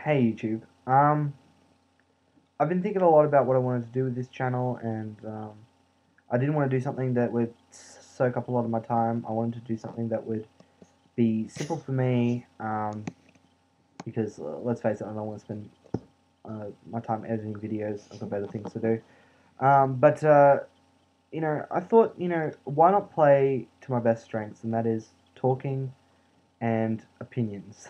Hey YouTube. I've been thinking a lot about what I wanted to do with this channel, and I didn't want to do something that would soak up a lot of my time. I wanted to do something that would be simple for me, because let's face it, I don't want to spend my time editing videos. I've got better things to do. But I thought, why not play to my best strengths, and that is talking and opinions,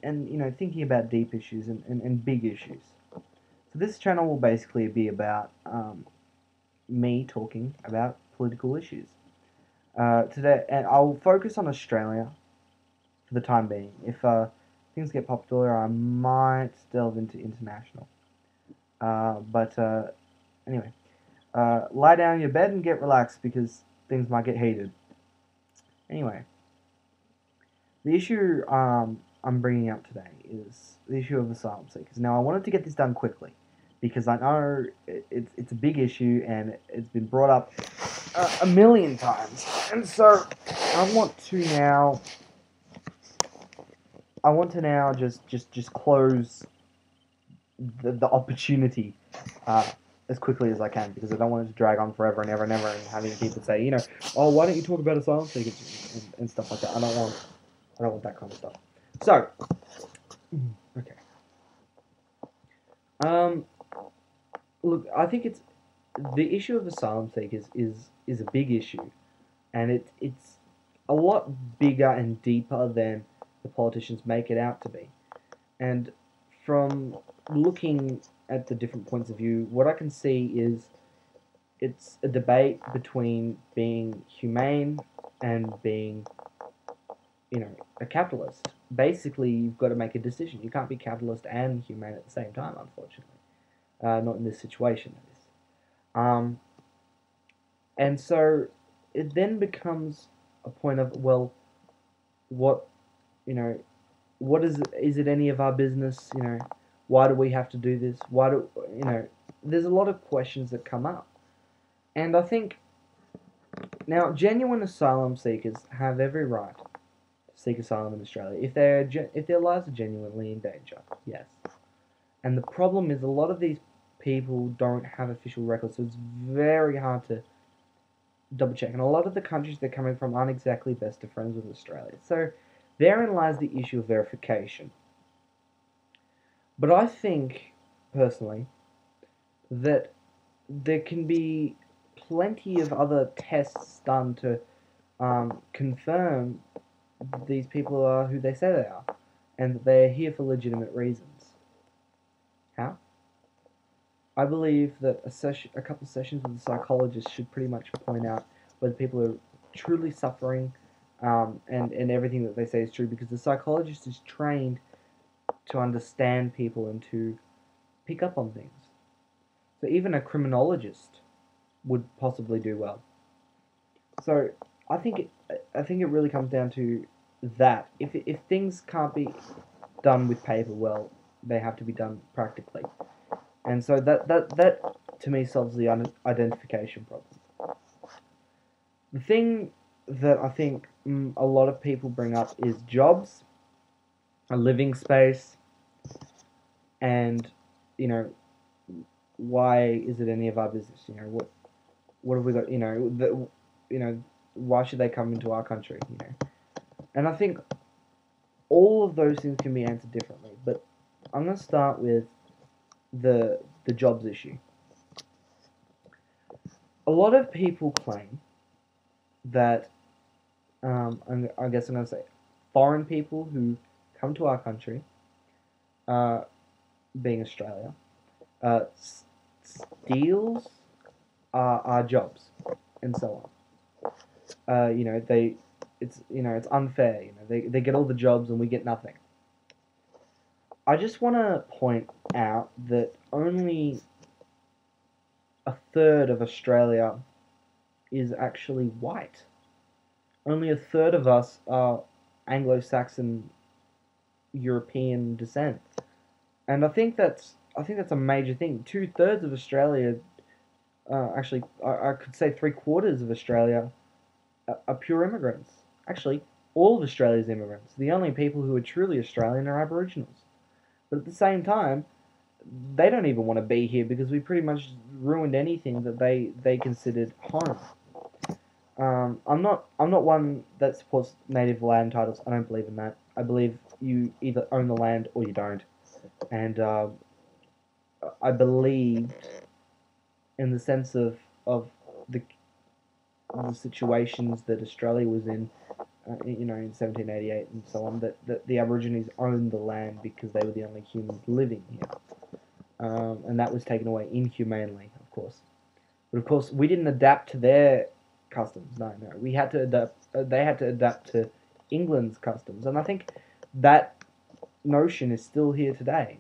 and thinking about deep issues and big issues. So this channel will basically be about me talking about political issues today, and I'll focus on Australia for the time being. If things get popular, I might delve into international. But anyway, lie down in your bed and get relaxed because things might get heated. Anyway, the issue I'm bringing up today is the issue of asylum seekers. Now, I wanted to get this done quickly because I know it's a big issue and it's been brought up a million times, and so I want to now just close the opportunity as quickly as I can, because I don't want it to drag on forever and ever and ever, and having people say, oh, why don't you talk about asylum seekers and stuff like that. I don't want that kind of stuff. So, okay. Um, Look, I think it's the issue of asylum seekers is a big issue, and it's a lot bigger and deeper than the politicians make it out to be. And from looking at the different points of view, what I can see is it's a debate between being humane and being, a capitalist. Basically, you've got to make a decision. You can't be capitalist and humane at the same time, unfortunately. Not in this situation, that is. Um, and so it then becomes a point of, well, what, you know, what is it any of our business? Why do we have to do this? Why do, there's a lot of questions that come up. And I think, now, genuine asylum seekers have every right to seek asylum in Australia if their lives are genuinely in danger, yes. And the problem is a lot of these people don't have official records, so it's very hard to double check. And a lot of the countries they're coming from aren't exactly best of friends with Australia. So therein lies the issue of verification. But I think, personally, that there can be plenty of other tests done to confirm these people are who they say they are, and that they're here for legitimate reasons. How? I believe that a couple of sessions with a psychologist should pretty much point out whether people are truly suffering, and everything that they say is true, because the psychologist is trained to understand people and to pick up on things. So even a criminologist would possibly do well. So I think it really comes down to that. If things can't be done with paper, well, they have to be done practically. And so that to me solves the identification problem. The thing that I think a lot of people bring up is jobs, a living space, and why is it any of our business? What have we got? Why should they come into our country? And I think all of those things can be answered differently. But I'm going to start with the jobs issue. A lot of people claim that, I guess I'm going to say, foreign people who come to our country, being Australia, steals our jobs and so on. It's unfair. They get all the jobs and we get nothing. I just want to point out that only a third of Australia is actually white. Only a third of us are Anglo-Saxon European descent, and I think that's a major thing. 2/3 of Australia, actually, I could say 3/4 of Australia, are pure immigrants. Actually, all of Australia's immigrants. The only people who are truly Australian are Aboriginals. But at the same time, they don't even want to be here because we pretty much ruined anything that they considered home. I'm not one that supports native land titles. I don't believe in that. I believe you either own the land or you don't. And I believed in the sense of the the situations that Australia was in, in 1788 and so on, that the Aborigines owned the land because they were the only humans living here. And that was taken away inhumanely, of course. But of course, we didn't adapt to their customs. No, no, we had to adapt. They had to adapt to England's customs, and I think that notion is still here today.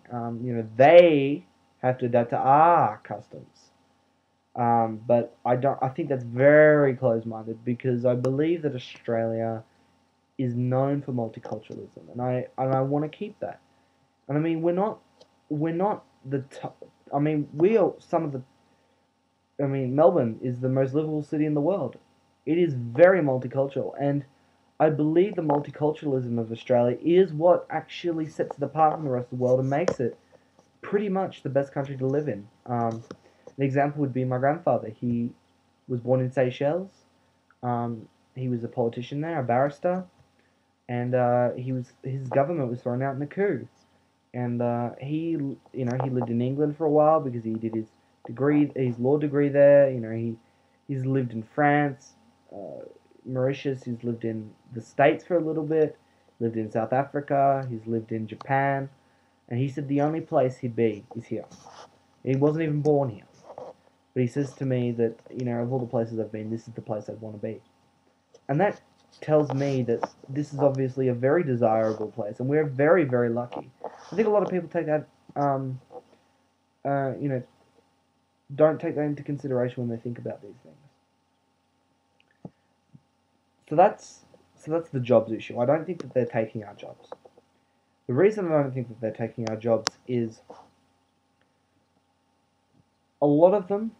They have to adapt to our customs. But I don't. I think that's very close-minded because I believe that Australia is known for multiculturalism, and I want to keep that. And I mean, we're not the top. I mean, we are some of the. I mean, Melbourne is the most livable city in the world. It is very multicultural, and I believe the multiculturalism of Australia is what actually sets it apart from the rest of the world and makes it pretty much the best country to live in. An example would be my grandfather. He was born in Seychelles. He was a politician there, a barrister, and his government was thrown out in a coup. And he lived in England for a while because he did his law degree there. He's lived in France, Mauritius. He's lived in the States for a little bit. Lived in South Africa. He's lived in Japan, and he said the only place he'd be is here. He wasn't even born here. But he says to me that, of all the places I've been, this is the place I'd want to be. And that tells me that this is obviously a very desirable place, and we're very, very lucky. I think a lot of people take that, don't take that into consideration when they think about these things. So that's the jobs issue. I don't think that they're taking our jobs. The reason I don't think that they're taking our jobs is a lot of them,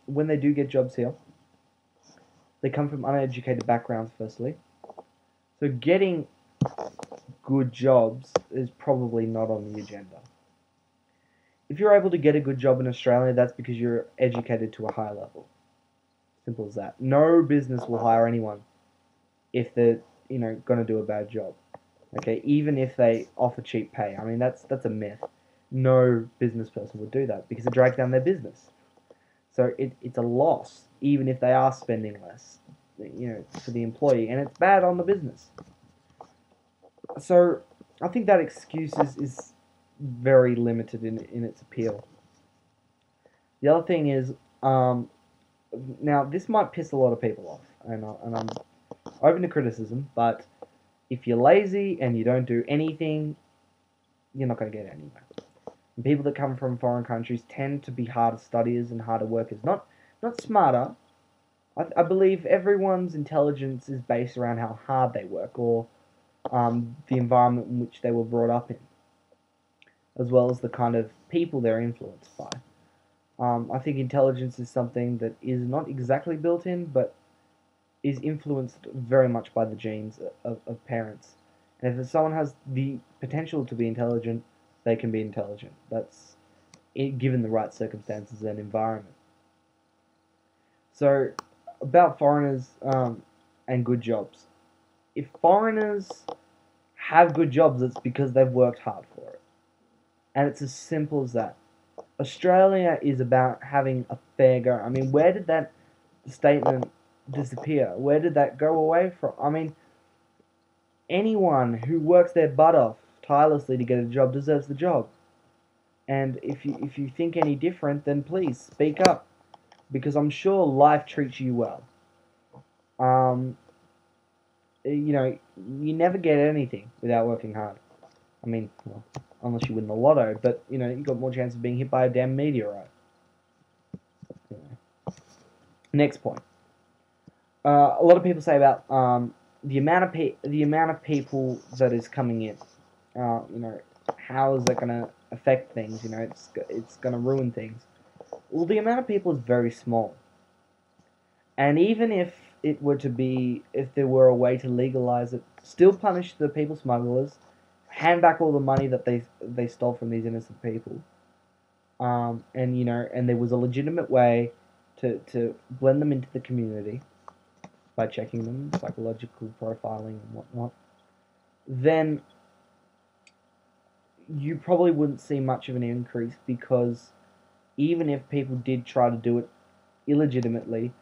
when they do get jobs here, they come from uneducated backgrounds, firstly. So getting good jobs is probably not on the agenda. If you're able to get a good job in Australia, that's because you're educated to a high level. Simple as that. No business will hire anyone if they're, going to do a bad job. Okay, even if they offer cheap pay. I mean, that's a myth. No business person would do that because it drags down their business. So it's a loss, even if they are spending less, for the employee, and it's bad on the business. So I think that excuse is very limited in its appeal. The other thing is, now this might piss a lot of people off, and I'm open to criticism, but if you're lazy and you don't do anything, you're not going to get anywhere. And people that come from foreign countries tend to be harder studiers and harder workers. Not smarter. I believe everyone's intelligence is based around how hard they work or the environment in which they were brought up in, as well as the kind of people they're influenced by. I think intelligence is something that is not exactly built in, but is influenced very much by the genes of parents. And if someone has the potential to be intelligent, they can be intelligent. That's given the right circumstances and environment. So, about foreigners and good jobs. If foreigners have good jobs, it's because they've worked hard for it. And it's as simple as that. Australia is about having a fair go. I mean, where did that statement disappear? Where did that go away from? I mean, anyone who works their butt off tirelessly to get a job deserves the job. And if you think any different, then please speak up, because I'm sure life treats you well. You never get anything without working hard. I mean, well, unless you win the lotto, but you've got more chance of being hit by a damn meteorite. Next point. A lot of people say about the amount of people that is coming in. How is that going to affect things? It's going to ruin things. Well, the amount of people is very small. And even if there were a way to legalize it, still punish the people smugglers, hand back all the money that they stole from these innocent people. And and there was a legitimate way to blend them into the community by checking them, psychological profiling and whatnot, then you probably wouldn't see much of an increase, because even if people did try to do it illegitimately,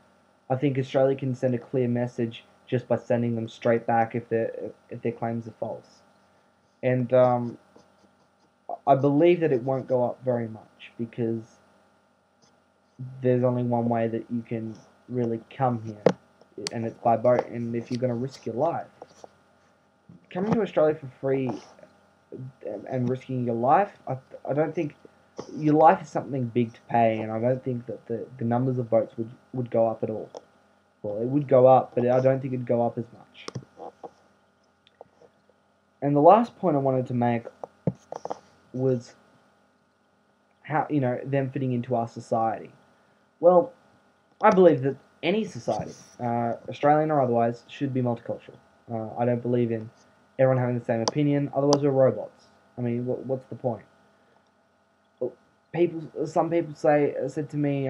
I think Australia can send a clear message just by sending them straight back if their claims are false. And I believe that it won't go up very much, because there's only one way that you can really come here, and it's by boat. And if you're going to risk your life, coming to Australia for free and risking your life, I don't think your life is something big to pay, and I don't think that the numbers of boats would go up at all. Well, it would go up, but I don't think it'd go up as much. And the last point I wanted to make was how, them fitting into our society. Well, I believe that any society, Australian or otherwise, should be multicultural. I don't believe in everyone having the same opinion, otherwise we're robots. I mean, what's the point? Some people said to me,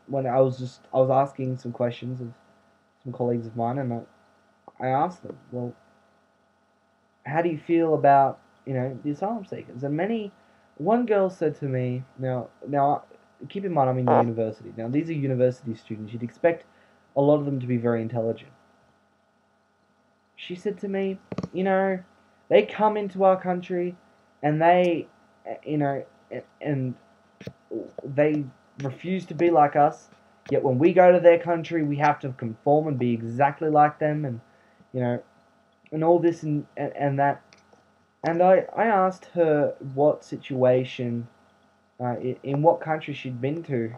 when I was asking some questions of some colleagues of mine, and I asked them, well, how do you feel about the asylum seekers? And one girl said to me, now keep in mind I'm in university. Now these are university students. You'd expect a lot of them to be very intelligent. She said to me, they come into our country and they they refuse to be like us, yet when we go to their country we have to conform and be exactly like them, and all this and that. And I asked her what situation, in what country she'd been to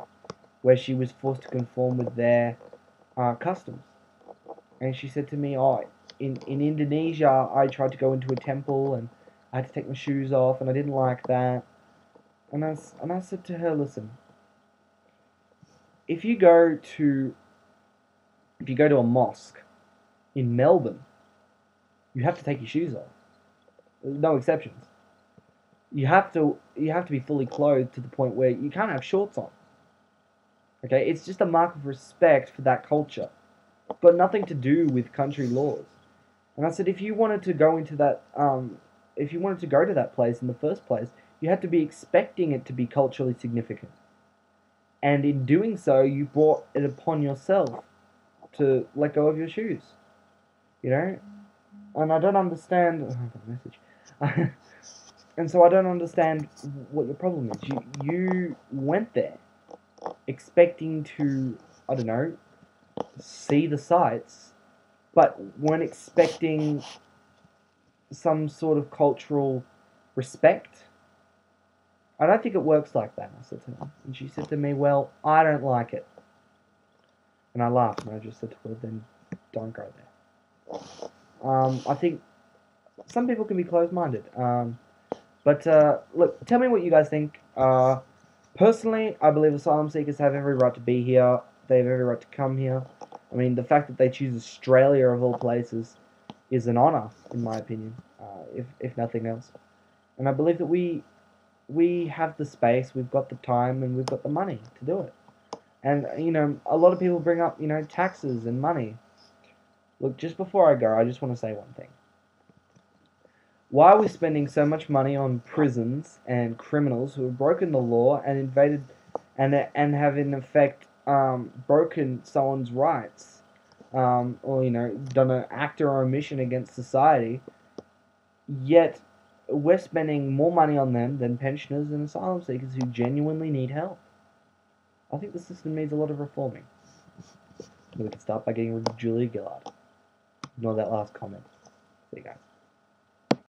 where she was forced to conform with their customs. And she said to me, oh, in Indonesia I tried to go into a temple and I had to take my shoes off and I didn't like that. And I said to her, listen, if you go to a mosque in Melbourne, you have to take your shoes off. There's no exceptions. You have to be fully clothed to the point where you can't have shorts on. Okay, it's just a mark of respect for that culture. It's got nothing to do with country laws. And I said, if you wanted to go to that place in the first place, you had to be expecting it to be culturally significant. And in doing so, you brought it upon yourself to let go of your shoes. And I don't understand. Oh, I got a message. And so I don't understand what your problem is. You went there expecting to, I don't know, see the sights, but weren't expecting some sort of cultural respect. I don't think it works like that, I said to her. And she said to me, well, I don't like it. And I laughed, and I just said to her, then don't go there. I think some people can be closed-minded. But look, tell me what you guys think. Personally, I believe asylum seekers have every right to be here. They have every right to come here. I mean, the fact that they choose Australia of all places is an honour, in my opinion, if nothing else. And I believe that we have the space, we've got the time, and we've got the money to do it. And, a lot of people bring up, taxes and money. Look, just before I go, I just want to say one thing. Why are we spending so much money on prisons and criminals who have broken the law and invaded and have in effect broken someone's rights, or done an act or omission against society? Yet we're spending more money on them than pensioners and asylum seekers who genuinely need help. I think the system needs a lot of reforming. We can start by getting rid of Julia Gillard. Ignore that last comment. See you guys.